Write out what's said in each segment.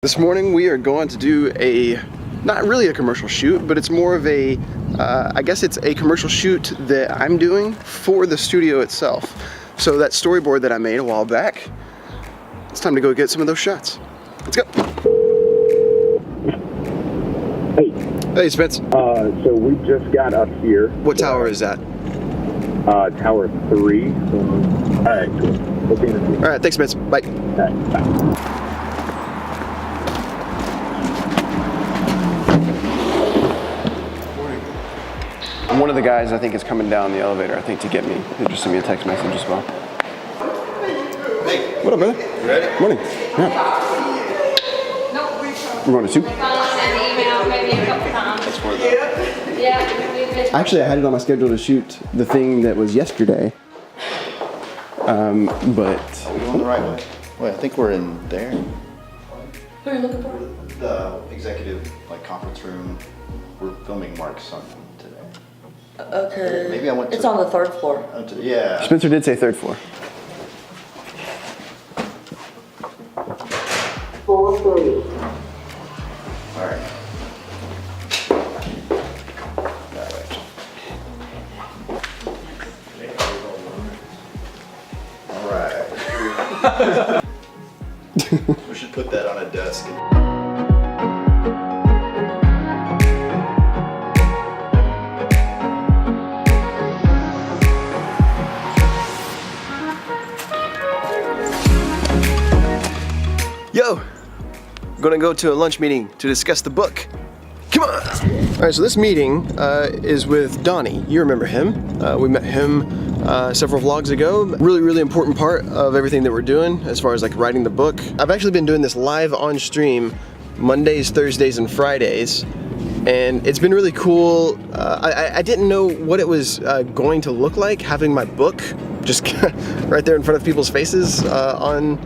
This morning we are going to do not really a commercial shoot, but it's more of a, I guess it's a commercial shoot that I'm doing for the studio itself. So that storyboard that I made a while back, it's time to go get some of those shots. Let's go. Hey. Hey, Spence. So we just got up here. What tower is that? Tower 3. Alright, cool. We'll be in a few. Alright, thanks, Spence. Bye. Alright, bye. One of the guys I think is coming down the elevator, I think, to get me. He just sent me a text message as well. Hey. What up, brother? You ready? Morning. Yeah. We're going to soup? That's for the... Actually, I had it on my schedule to shoot the thing that was yesterday. But... Are we going the right way? Wait, I think we're in there. Who are you looking for? The executive, conference room. We're filming Mark's son today. Okay. Maybe I went to... It's on the third floor. Yeah. Spencer did say third floor. 430. All right. All right. We should put that on a desk. Yo! I'm gonna go to a lunch meeting to discuss the book. Come on! Alright, so this meeting is with Donnie. You remember him. We met him several vlogs ago. Really important part of everything that we're doing as far as writing the book. I've actually been doing this live on stream Mondays, Thursdays, and Fridays. And it's been really cool. I didn't know what it was going to look like having my book just right there in front of people's faces on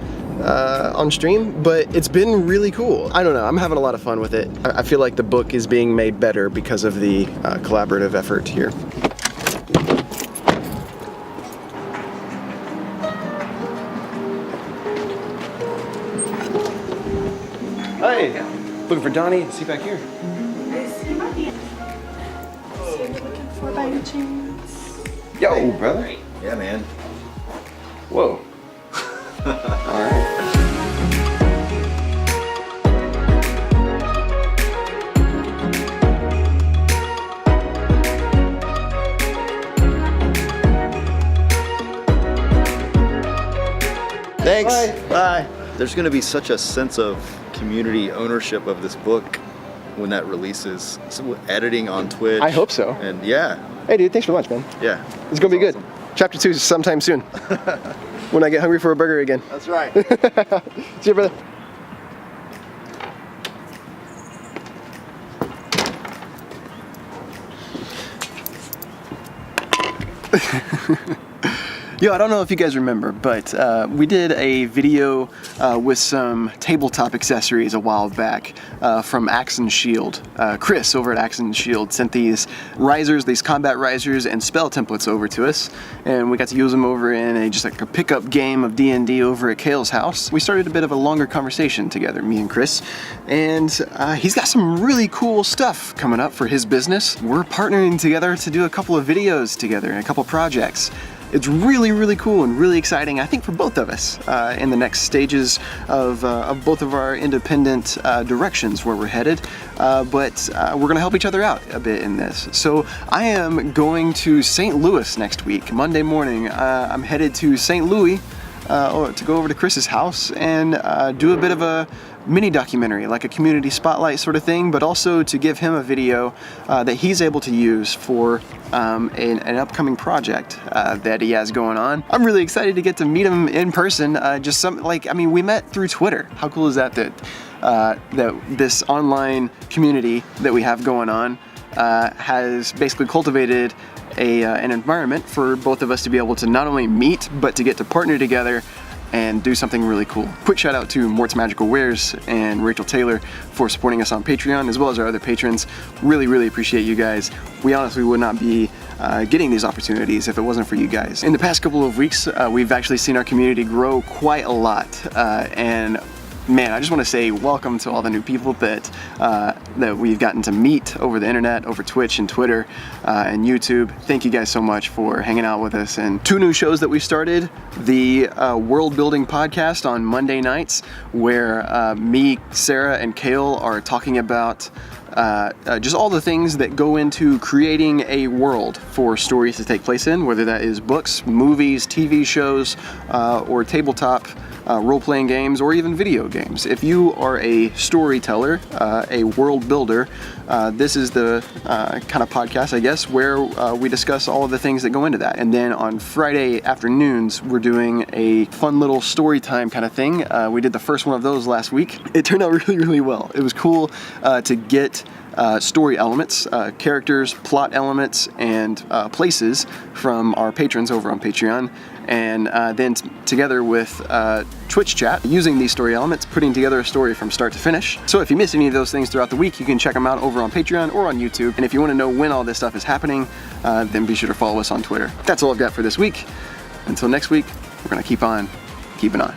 stream, but it's been really cool. I don't know, I'm having a lot of fun with it. I feel like the book is being made better because of the collaborative effort here. Hey, looking for Donnie. See back here. Looking for by any chance? Yo, brother. Yeah, man. Whoa. All right. Thanks. Bye. There's going to be such a sense of community ownership of this book when that releases. So editing on Twitch. I hope so. And yeah. Hey, dude, thanks for lunch, man. Yeah. It's gonna be good. Awesome. Chapter 2 is sometime soon. When I get hungry for a burger again. That's right. See you, brother. Yo, I don't know if you guys remember, but we did a video with some tabletop accessories a while back from Axe and Shield. Chris over at Axe and Shield sent these risers, these combat risers and spell templates over to us, and we got to use them over in just a pickup game of D&D over at Kale's house. We started a bit of a longer conversation together, me and Chris, and he's got some really cool stuff coming up for his business. We're partnering together to do a couple of videos together and a couple projects. It's really cool and really exciting, I think, for both of us in the next stages of both of our independent directions where we're headed. But we're gonna help each other out a bit in this. So I am going to St. Louis next week, Monday morning. I'm headed to St. Louis to go over to Chris's house and do a bit of a mini documentary, like a community spotlight sort of thing, but also to give him a video that he's able to use for an upcoming project that he has going on. I'm really excited to get to meet him in person. We met through Twitter. How cool is that that this online community that we have going on has basically cultivated an environment for both of us to be able to not only meet, but to get to partner together and do something really cool. Quick shout out to Mort's Magical Wares and Rachel Taylor for supporting us on Patreon, as well as our other patrons. Really appreciate you guys. We honestly would not be getting these opportunities if it wasn't for you guys. In the past couple of weeks, we've actually seen our community grow quite a lot, and man, I just want to say welcome to all the new people that we've gotten to meet over the internet, over Twitch and Twitter and YouTube. Thank you guys so much for hanging out with us. And 2 new shows that we started: the World Building Podcast on Monday nights, where me, Sarah, and Kale are talking about just all the things that go into creating a world for stories to take place in, whether that is books, movies, TV shows, or tabletop role-playing games, or even video games. If you are a storyteller, a world builder, this is the kind of podcast, I guess, where we discuss all of the things that go into that. And then on Friday afternoons, we're doing a fun little story time kind of thing. We did the first one of those last week. It turned out really, really well. It was cool to get story elements, characters, plot elements, and places from our patrons over on Patreon, and then together with Twitch chat, using these story elements, putting together a story from start to finish. So if you miss any of those things throughout the week, you can check them out over on Patreon or on YouTube. And if you want to know when all this stuff is happening, then be sure to follow us on Twitter. That's all I've got for this week. Until next week, we're going to keep on keeping on.